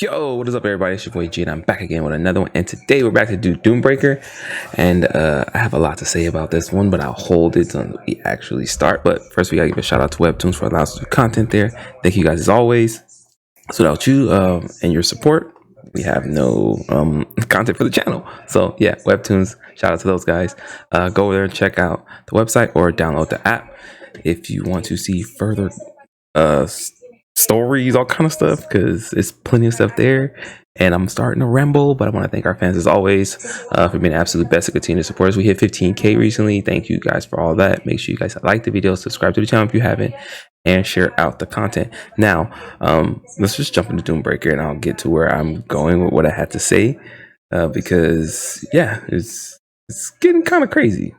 Yo, what is up, everybody? It's your boy G, and I'm back again with another one. And today we're back to do DoomBreaker, and I have a lot to say about this one, but I'll hold it until we actually start. But first, we gotta give a shout out to Webtoons for allowing us to do content there. Thank you guys as always. So without you and your support, we have no content for the channel. So yeah, Webtoons, shout out to those guys. Go over there and check out the website or download the app if you want to see further stories, all kind of stuff, because it's plenty of stuff there. And I'm starting to ramble, but I want to thank our fans as always for being the absolute best to continue to support us. We hit 15K recently. Thank you guys for all that. Make sure you guys like the video, subscribe to the channel if you haven't, and share out the content. Now let's just jump into DoomBreaker, and I'll get to where I'm going with what I had to say, because yeah, it's getting kind of crazy.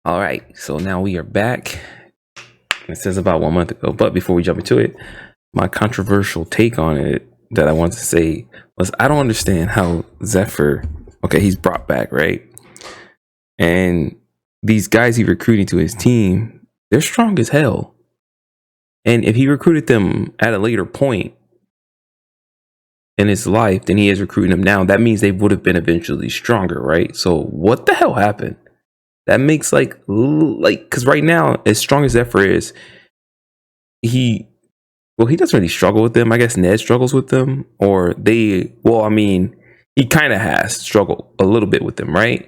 All right, so now we are back. It says about 1 month ago, but before we jump into it, my controversial take on it that I wanted to say was, I don't understand how Zephyr, okay, he's brought back, right? And these guys he recruiting to his team, they're strong as hell. And if he recruited them at a later point in his life than he is recruiting them now, that means they would have been eventually stronger, right? So what the hell happened? That makes like, because right now, as strong as Zephyr is, he doesn't really struggle with them. I guess Ned struggles with them, or he kind of has struggled a little bit with them, right?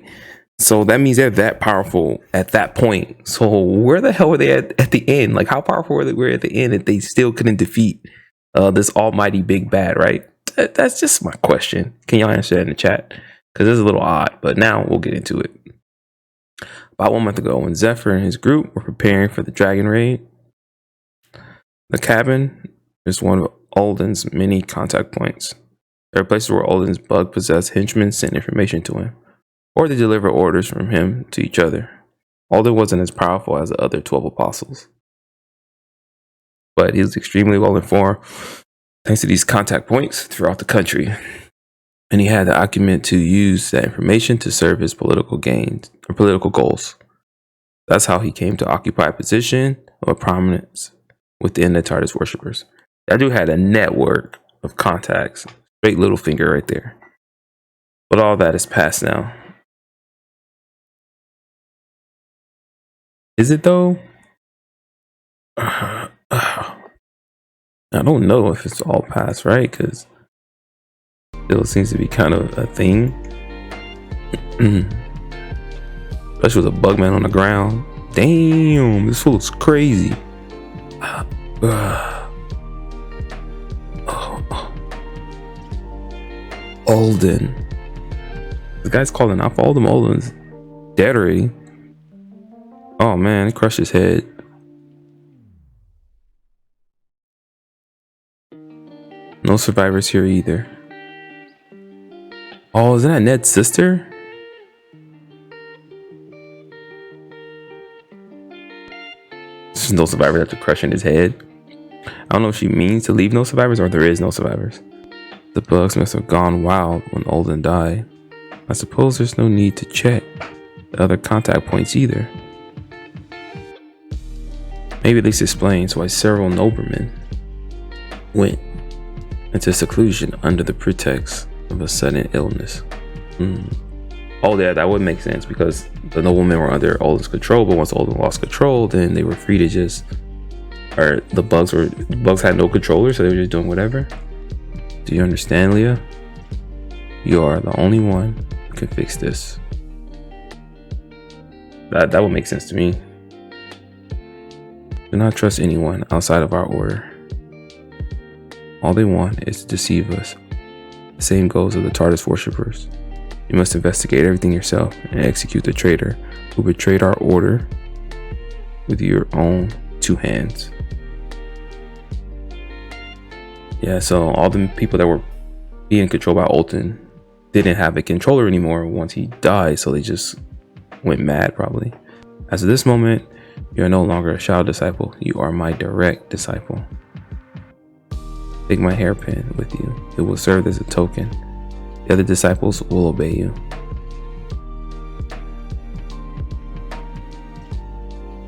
So that means they're that powerful at that point. So where the hell were they at the end? Like, how powerful were they at the end that they still couldn't defeat this almighty big bad, right? That's just my question. Can y'all answer that in the chat? Because it's a little odd, but now we'll get into it. About 1 month ago, when Zephyr and his group were preparing for the dragon raid, the cabin is one of Alden's many contact points. There are places where Alden's bug-possessed henchmen sent information to him, or they delivered orders from him to each other. Alden wasn't as powerful as the other 12 apostles, but he was extremely well informed thanks to these contact points throughout the country. And he had the acumen to use that information to serve his political gains or political goals. That's how he came to occupy a position of prominence within the TARDIS worshippers. That dude had a network of contacts. Straight little finger right there. But all that is past now. Is it though? I don't know if it's all past, right? Because still seems to be kind of a thing. Especially with a bugman on the ground. Damn, this fool's crazy. Alden. The guy's calling out for Alden. Alden's dead already. Oh man, it crushed his head. No survivors here either. Oh, isn't that Ned's sister? There's no survivors after crushing his head. I don't know if she means to leave no survivors or there is no survivors. The bugs must have gone wild when Alden died. I suppose there's no need to check the other contact points either. Maybe this explains why several noblemen went into seclusion under the pretext of a sudden illness. Oh yeah, that would make sense, because the noblemen were under Alden's control, but once Alden lost control, then they were free to just, or the bugs had no controller, so they were just doing whatever. Do you understand, Leah? You are the only one who can fix this. That would make sense to me. Do not trust anyone outside of our order. All they want is to deceive us. The same goes with the TARDIS worshippers. You must investigate everything yourself and execute the traitor who betrayed our order with your own two hands. Yeah, so all the people that were being controlled by Alden didn't have a controller anymore once he died, so they just went mad probably. As of this moment, You are no longer a shadow disciple. You are my direct disciple. Take my hairpin with you. It will serve as a token. The other disciples will obey you.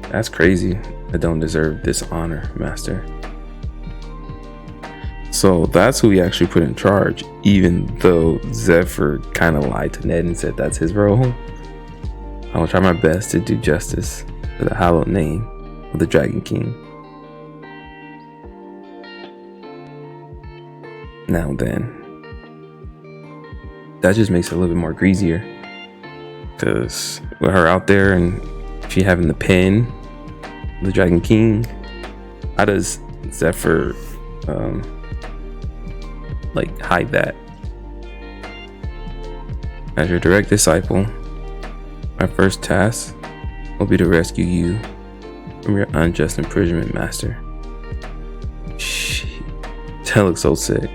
That's crazy. I don't deserve this honor, Master. So that's who he actually put in charge, even though Zephyr kind of lied to Ned and said that's his role. I will try my best to do justice to the hallowed name of the Dragon King. Now then, that just makes it a little bit more greasier, because with her out there and she having the pen, the Dragon King, how does Zephyr like hide that? As your direct disciple, my first task will be to rescue you from your unjust imprisonment, Master. Shit, that looks so sick.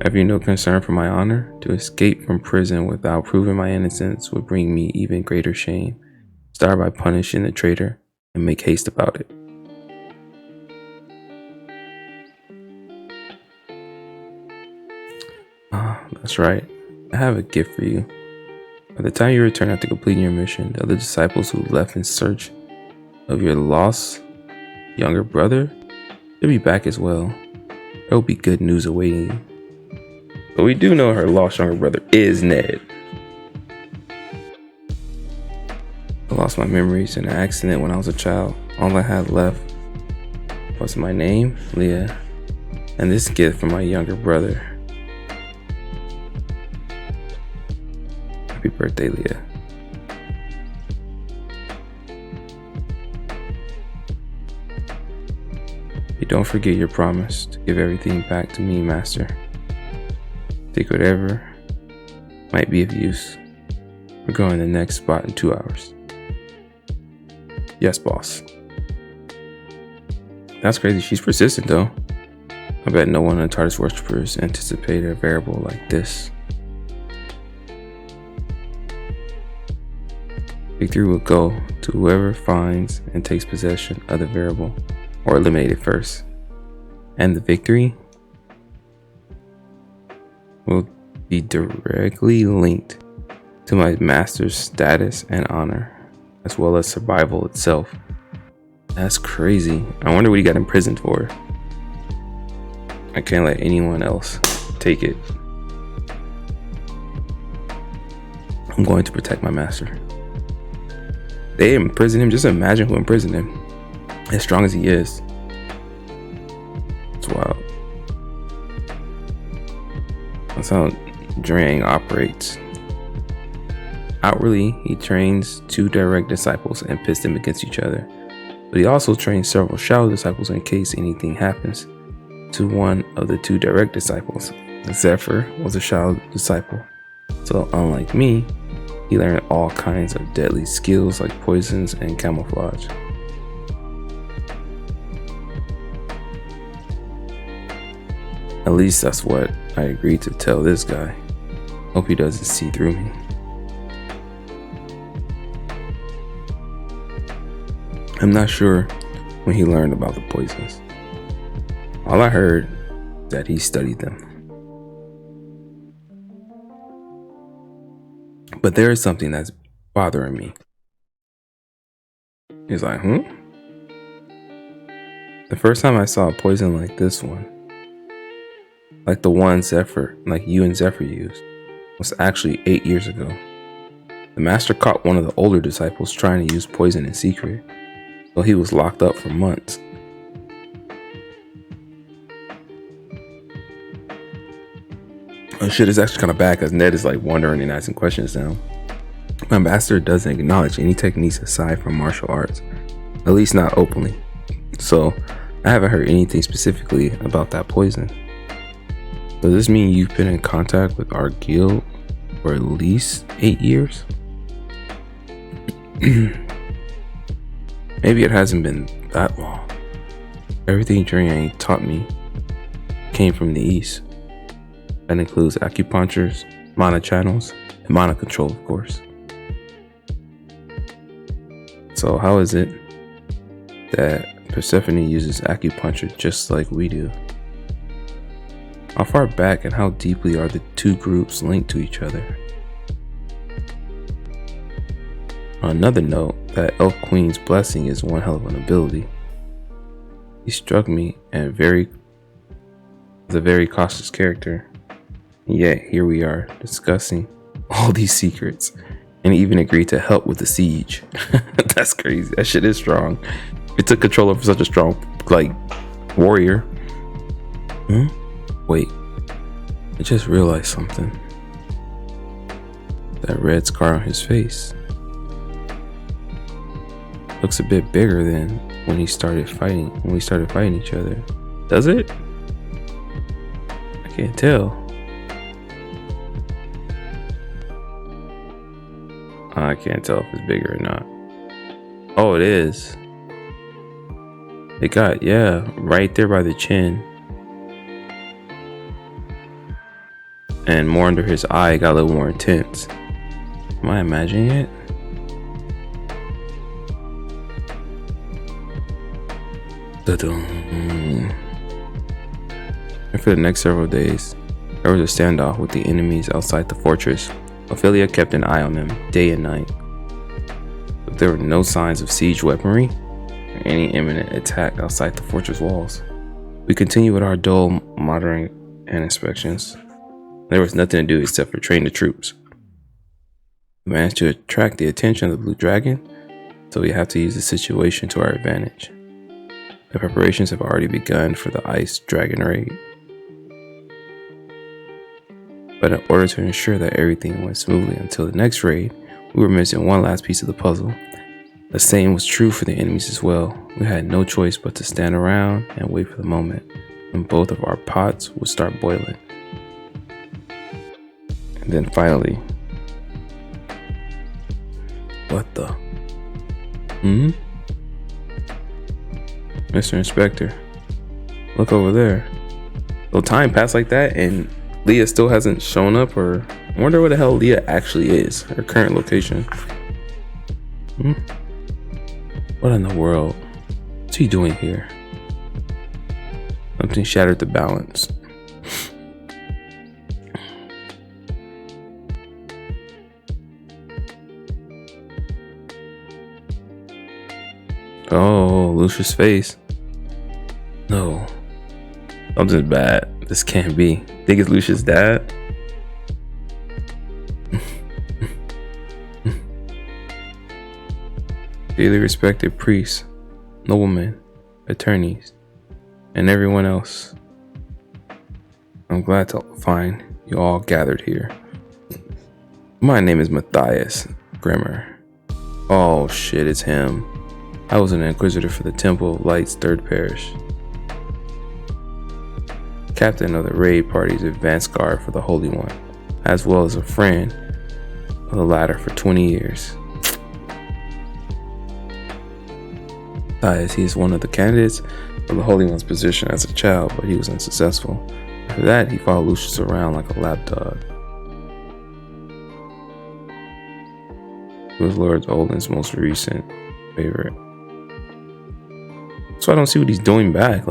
Have you no concern for my honor? To escape from prison without proving my innocence would bring me even greater shame. Start by punishing the traitor and make haste about it. That's right. I have a gift for you. By the time you return after completing your mission, the other disciples who left in search of your lost younger brother, they'll be back as well. There will be good news awaiting you. But we do know her lost younger brother is Ned. I lost my memories in an accident when I was a child. All I had left was my name, Leah, and this gift from my younger brother. Happy birthday, Leah. You don't forget your promise to give everything back to me, Master. Take whatever might be of use. We're going to the next spot in 2 hours. Yes, boss. That's crazy. She's persistent, though. I bet no one in the TARDIS worshippers anticipated a variable like this. Victory will go to whoever finds and takes possession of the variable, or eliminate it first. And the victory will be directly linked to my master's status and honor, as well as survival itself. That's crazy. I wonder what he got imprisoned for. I can't let anyone else take it. I'm going to protect my master. They imprisoned him. Just imagine who imprisoned him. As strong as he is. It's wild. That's how Drang operates. Outwardly, he trains 2 direct disciples and pits them against each other. But he also trains several shadow disciples in case anything happens to one of the 2 direct disciples. Zephyr was a shadow disciple, so unlike me, he learned all kinds of deadly skills like poisons and camouflage. At least that's what I agreed to tell this guy. Hope he doesn't see through me. I'm not sure when he learned about the poisons. All I heard is that he studied them. But there is something that's bothering me. He's like, The first time I saw a poison like this one, like the one Zephyr, like you and Zephyr used, was actually 8 years ago. The master caught one of the older disciples trying to use poison in secret, so he was locked up for months. Oh shit, it's actually kind of bad because Ned is like wondering and asking questions now. My master doesn't acknowledge any techniques aside from martial arts, at least not openly. So I haven't heard anything specifically about that poison. Does this mean you've been in contact with our guild for at least 8 years? Maybe it hasn't been that long. Everything Drang taught me came from the east. That includes acupunctures, mana channels, and mana control, of course. So how is it that Persephone uses acupuncture just like we do? How far back and how deeply are the two groups linked to each other? On another note, that Elf Queen's blessing is one hell of an ability. He struck me as a very cautious character. And yet here we are discussing all these secrets, and he even agreed to help with the siege. That's crazy. That shit is strong. It took control over such a strong, warrior. Wait, I just realized something. That red scar on his face looks a bit bigger than when we started fighting each other. Does it? I can't tell. I can't tell if it's bigger or not. Oh, it is. It got, yeah, right there by the chin. And more under his eye, it got a little more intense. Am I imagining it? And for the next several days, there was a standoff with the enemies outside the fortress. Ophelia kept an eye on them day and night, but there were no signs of siege weaponry or any imminent attack outside the fortress walls. We continued with our dull monitoring and inspections. There was nothing to do except for train the troops. We managed to attract the attention of the Blue Dragon, so we have to use the situation to our advantage. The preparations have already begun for the Ice Dragon raid. But in order to ensure that everything went smoothly until the next raid, we were missing one last piece of the puzzle. The same was true for the enemies as well. We had no choice but to stand around and wait for the moment when both of our pots would start boiling. And then finally, what the? Mr. Inspector, look over there. So time passed like that and Leah still hasn't shown up, or I wonder where the hell Leah actually is, her current location. What in the world? What's he doing here? Something shattered the balance. Oh, Lucius' face. No. Something's bad. This can't be. Think it's Lucius' dad? Dearly respected priests, noblemen, attorneys, and everyone else. I'm glad to find you all gathered here. My name is Matthias Grimmer. Oh shit, it's him. I was an inquisitor for the Temple of Light's 3rd Parish. Captain of the raid party's advance guard for the Holy One, as well as a friend of the latter for 20 years. Besides, he is one of the candidates for the Holy One's position as a child, but he was unsuccessful. After that, he followed Lucius around like a lapdog. He was Lord Olden's most recent favorite. So I don't see what he's doing back.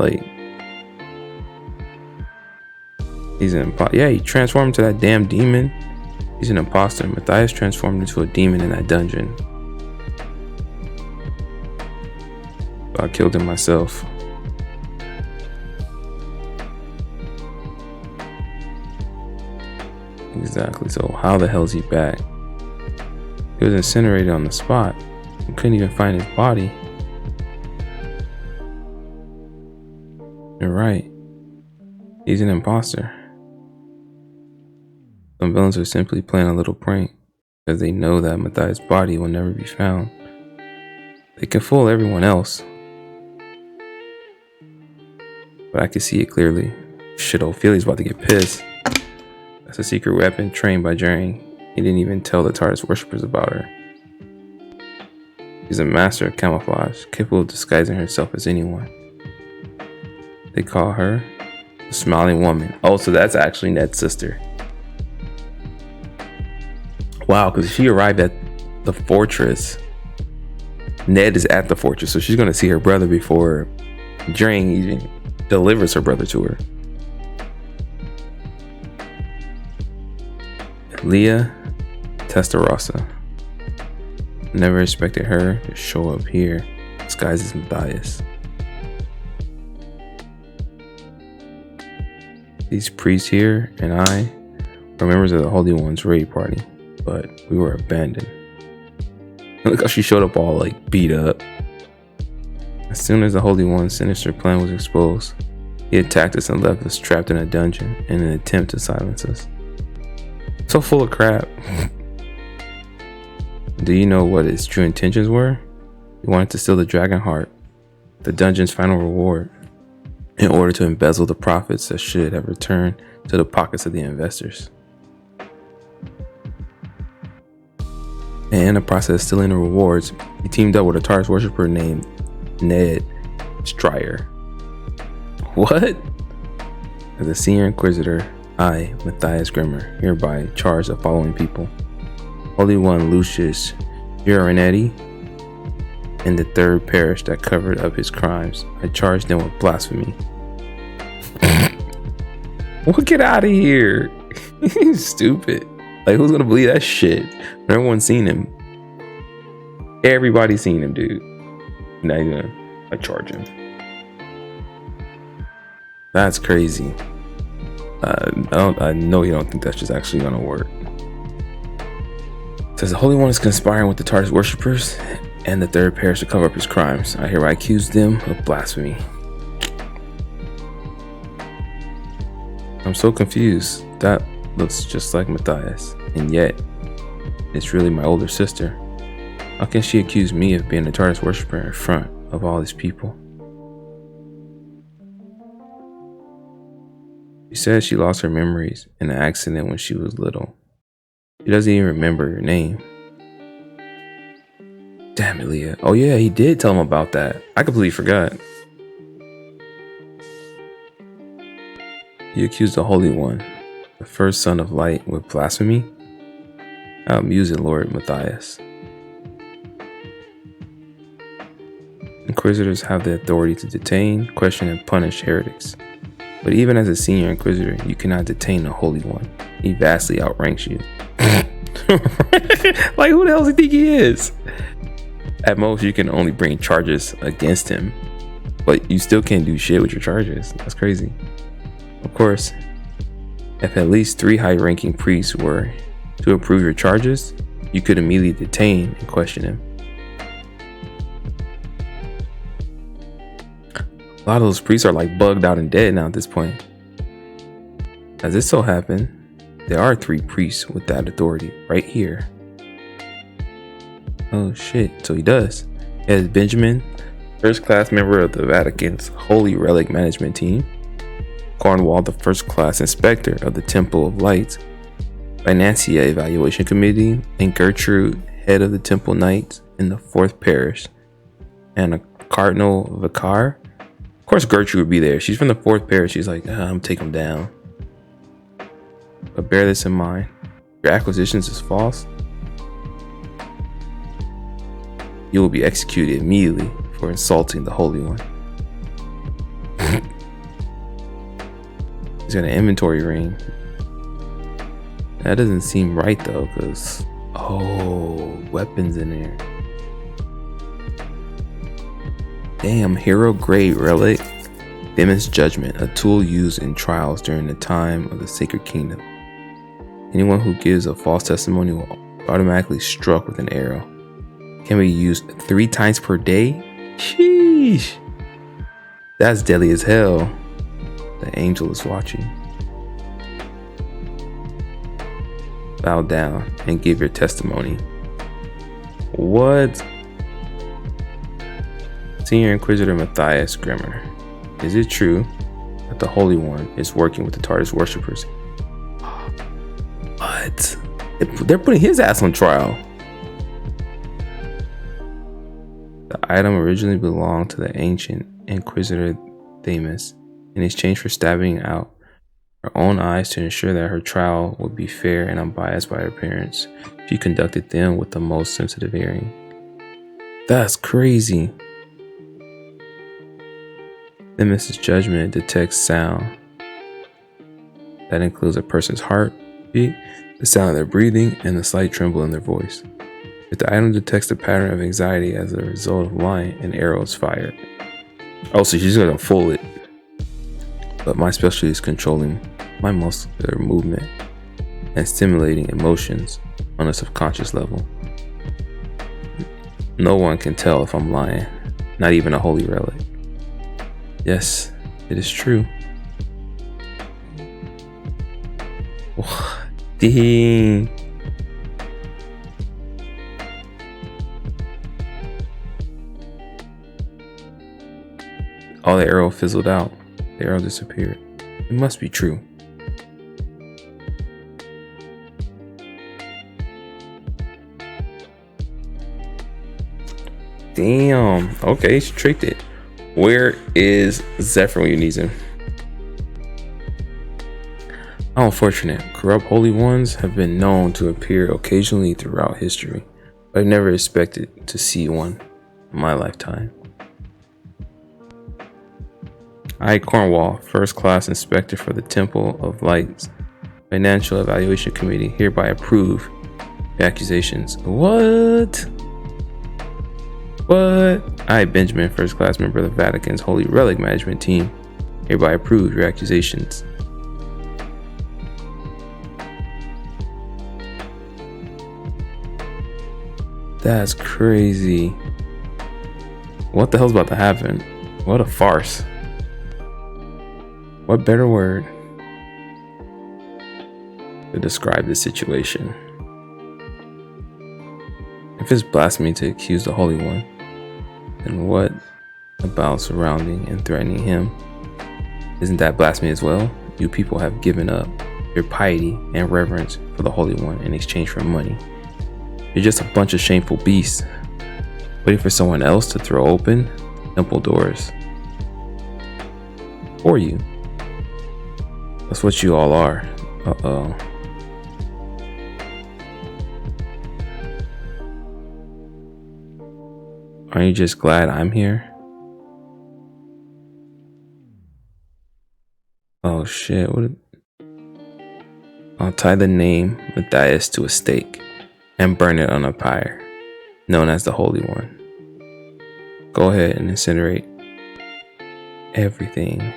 He's an imposter. Yeah, he transformed into that damn demon. He's an imposter. Matthias transformed into a demon in that dungeon. So I killed him myself. Exactly. So how the hell is he back? He was incinerated on the spot. We couldn't even find his body. You're right. He's an imposter. Some villains are simply playing a little prank because they know that Matthias' body will never be found. They can fool everyone else, but I can see it clearly. Shit, Ophelia's about to get pissed. That's a secret weapon trained by Jering. He didn't even tell the TARDIS worshippers about her. She's a master of camouflage, capable of disguising herself as anyone. They call her the Smiling Woman. Oh, so that's actually Ned's sister. Wow, because she arrived at the fortress Ned is at the fortress, so she's gonna see her brother before Drang even delivers her brother to her. Leah Testarossa. Never expected her to show up here, disguised as Matthias. These priests here and I were members of the Holy One's raid party, but we were abandoned. Look how she showed up all like beat up. As soon as the Holy One's sinister plan was exposed, he attacked us and left us trapped in a dungeon in an attempt to silence us. So full of crap. Do you know what his true intentions were? He wanted to steal the dragon heart, the dungeon's final reward, in order to embezzle the profits that should have returned to the pockets of the investors. And in the process of stealing the rewards, he teamed up with a Taurus worshiper named Ned Stryer. What? As a senior inquisitor, I, Matthias Grimmer, hereby charge the following people: Holy One Lucius Giorinetti, and the third parish that covered up his crimes. I charged them with blasphemy. Well, get out of here. He's stupid. Like, who's gonna believe that shit? Everyone's seen him. Everybody's seen him, dude. Now you're gonna charge him. That's crazy. I know you don't think that's just actually gonna work. It says the Holy One is conspiring with the Taurus worshippers and the third parish to cover up his crimes. I hereby accuse them of blasphemy. I'm so confused. That looks just like Matthias, and yet it's really my older sister. How can she accuse me of being a Taurus worshipper in front of all these people? She says she lost her memories in an accident when she was little. She doesn't even remember her name. Damn it, Leah. Oh yeah, he did tell him about that. I completely forgot. You accused the Holy One, the first son of light, with blasphemy? How amusing, Lord Matthias. Inquisitors have the authority to detain, question, and punish heretics. But even as a senior inquisitor, you cannot detain the Holy One. He vastly outranks you. Like, who the hell does he think he is? At most, you can only bring charges against him, but you still can't do shit with your charges. That's crazy. Of course, if at least 3 high-ranking priests were to approve your charges, you could immediately detain and question him. A lot of those priests are like bugged out and dead now at this point. As it so happened, there are 3 priests with that authority right here. Oh shit, so he does. He has Benjamin, first class member of the Vatican's Holy Relic Management Team, Cornwall, the first class inspector of the Temple of Light, Financia Evaluation Committee, and Gertrude, head of the Temple Knights in the 4th parish, and a Cardinal Vicar. Of course Gertrude would be there. She's from the 4th parish. She's like, I'm taking him down. But bear this in mind. Your accusations is false. You will be executed immediately for insulting the Holy One. He's got an inventory ring. That doesn't seem right though, because weapons in there. Damn, hero grade relic. Demon's judgment, a tool used in trials during the time of the Sacred Kingdom. Anyone who gives a false testimony will automatically struck with an arrow. Can be used 3 times per day? Sheesh. That's deadly as hell. The angel is watching. Bow down and give your testimony. What? Senior Inquisitor Matthias Grimmer. Is it true that the Holy One is working with the Taurus worshippers? What? They're putting his ass on trial. The item originally belonged to the ancient Inquisitor Themis in exchange for stabbing out her own eyes to ensure that her trial would be fair and unbiased by her parents. She conducted them with the most sensitive hearing. That's crazy. Nemesis judgment detects sound. That includes a person's heartbeat, the sound of their breathing, and the slight tremble in their voice. If the item detects a pattern of anxiety as a result of lying, an arrow is fired. Oh, so she's gonna fool it. But my specialty is controlling my muscular movement and stimulating emotions on a subconscious level. No one can tell if I'm lying, not even a holy relic. Yes, it is true. Dang. Oh, the arrow fizzled out. The arrow disappeared. It must be true. Damn. Okay, she tricked it. Where is Zephyr when you need him? How unfortunate. Corrupt holy ones have been known to appear occasionally throughout history, but I've never expected to see one in my lifetime. I, Cornwall, First Class Inspector for the Temple of Light's Financial Evaluation Committee, hereby approve the accusations. What? I, Benjamin, First Class Member of the Vatican's Holy Relic Management Team, hereby approve your accusations. That's crazy. What the hell's about to happen? What a farce. What better word to describe this situation? If it's blasphemy to accuse the Holy One, then what about surrounding and threatening him? Isn't that blasphemy as well? You people have given up your piety and reverence for the Holy One in exchange for money. You're just a bunch of shameful beasts, waiting for someone else to throw open temple doors for you. That's what you all are. Uh-oh. Aren't you just glad I'm here? Oh shit, I'll tie the name Matthias to a stake and burn it on a pyre, known as the Holy One. Go ahead and incinerate everything.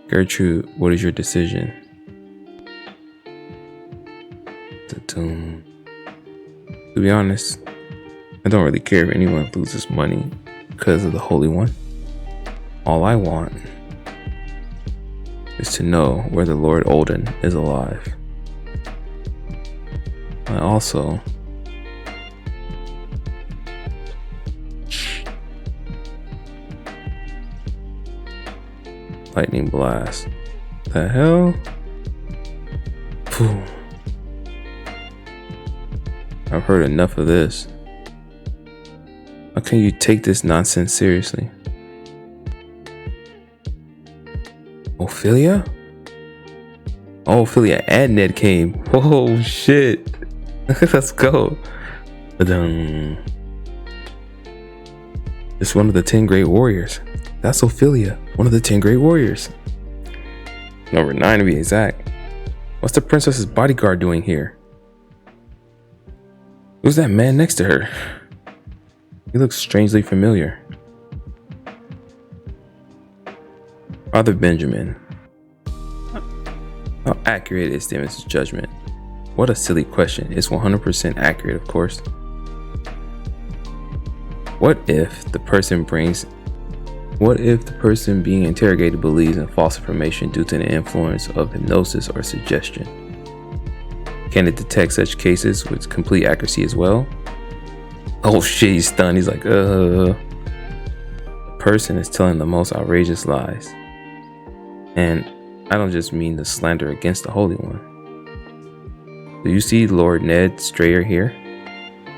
Gertrude, what is your decision? To be honest, I don't really care if anyone loses money because of the Holy One. All I want is to know where the Lord Olden is alive. I also lightning blast. The hell? Phew. I've heard enough of this. How can you take this nonsense seriously? Ophelia? Oh, Ophelia and Ned came. Oh shit. Let's go. It's one of the 10 great warriors. That's Ophelia, one of the 10 great warriors. Number 9 to be exact. What's the princess's bodyguard doing here? Who's that man next to her? He looks strangely familiar. Father Benjamin. How accurate is Demon's judgment? What a silly question. It's 100% accurate, of course. What if the person being interrogated believes in false information due to the influence of hypnosis or suggestion? Can it detect such cases with complete accuracy as well? Oh shit, he's stunned. He's like, The person is telling the most outrageous lies. And I don't just mean the slander against the Holy One. Do you see Lord Ned Strayer here?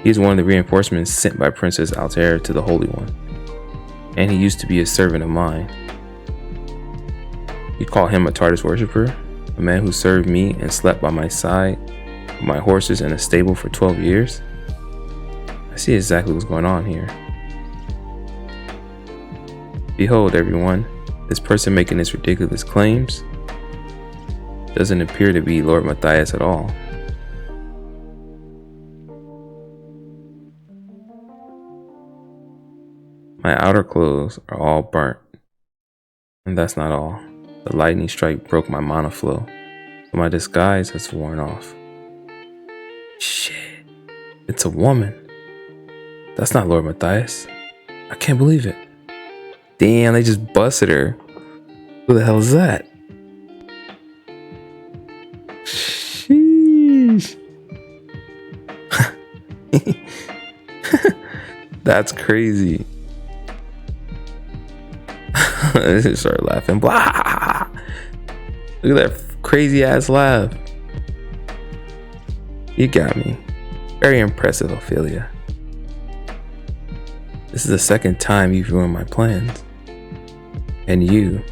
He is one of the reinforcements sent by Princess Altair to the Holy One. And he used to be a servant of mine. You call him a TARDIS worshiper? A man who served me and slept by my side, with my horses in a stable for 12 years? I see exactly what's going on here. Behold, everyone, this person making these ridiculous claims doesn't appear to be Lord Matthias at all. My outer clothes are all burnt. And that's not all. The lightning strike broke my mana flow, so my disguise has worn off. Shit, it's a woman. That's not Lord Matthias. I can't believe it. Damn, they just busted her. Who the hell is that? Sheesh. That's crazy. They just started laughing. Blah. Look at that crazy ass laugh. You got me. Very impressive, Ophelia. This is the second time you've ruined my plans. And you.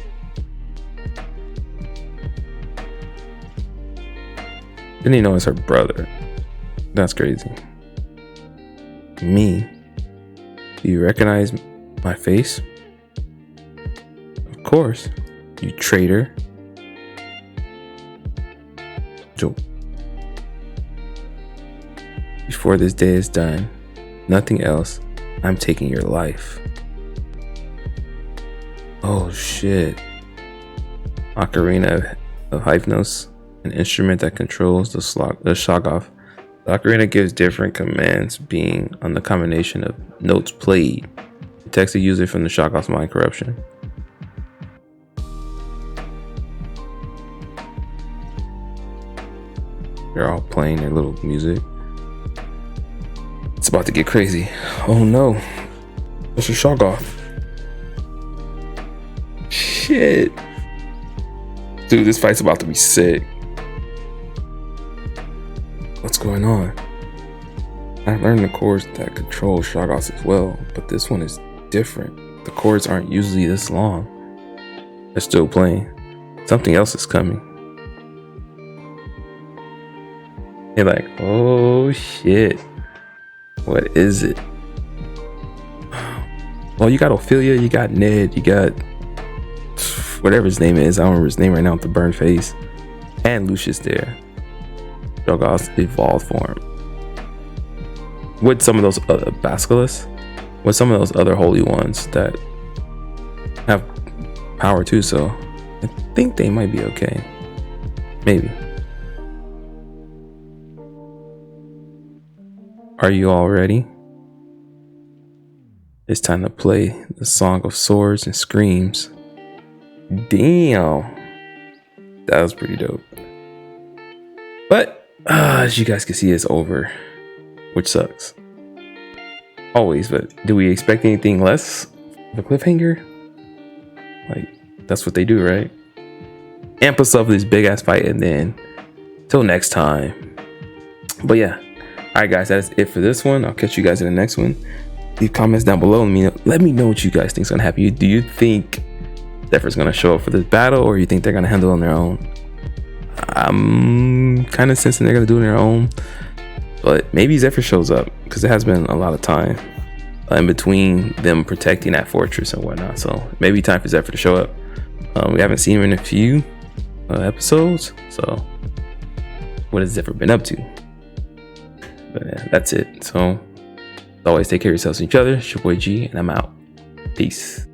Didn't even know it's her brother. That's crazy. Me. Do you recognize my face? Of course. You traitor. Joe. Before this day is done, nothing else, I'm taking your life. Oh shit. Ocarina of Hypnos, an instrument that controls the Shoggoth. The ocarina gives different commands being on the combination of notes played. It protects the user from the Shoggoth's mind corruption. They're all playing their little music. It's about to get crazy. Oh no. What's your Shoggoth? Shit. Dude, this fight's about to be sick. What's going on? I learned the chords that control Shoggoths as well, but this one is different. The chords aren't usually this long. They're still playing. Something else is coming. You're like, oh shit. What is it? Well, you got Ophelia, you got Ned, you got whatever his name is. I don't remember his name right now with the burnt face. And Lucius there. Shoggoth's evolved form. With some of those basilisks, with some of those other holy ones that have power too, so I think they might be okay. Maybe. Are you all ready? It's time to play the Song of Swords and Screams. Damn. That was pretty dope. But, as you guys can see, it's over. Which sucks. Always, but do we expect anything less of a cliffhanger? Like, that's what they do, right? Amp us up for this big ass fight and then, till next time. But yeah. Alright guys, that is it for this one. I'll catch you guys in the next one. Leave comments down below and let me know what you guys think is gonna happen. Do you think Zephyr's gonna show up for this battle, or you think they're gonna handle it on their own? I'm kind of sensing they're gonna do it on their own, but maybe Zephyr shows up because it has been a lot of time in between them protecting that fortress and whatnot. So maybe time for Zephyr to show up. We haven't seen him in a few episodes, so what has Zephyr been up to? But yeah, that's it. So, as always, take care of yourselves and each other. It's your boy G, and I'm out. Peace.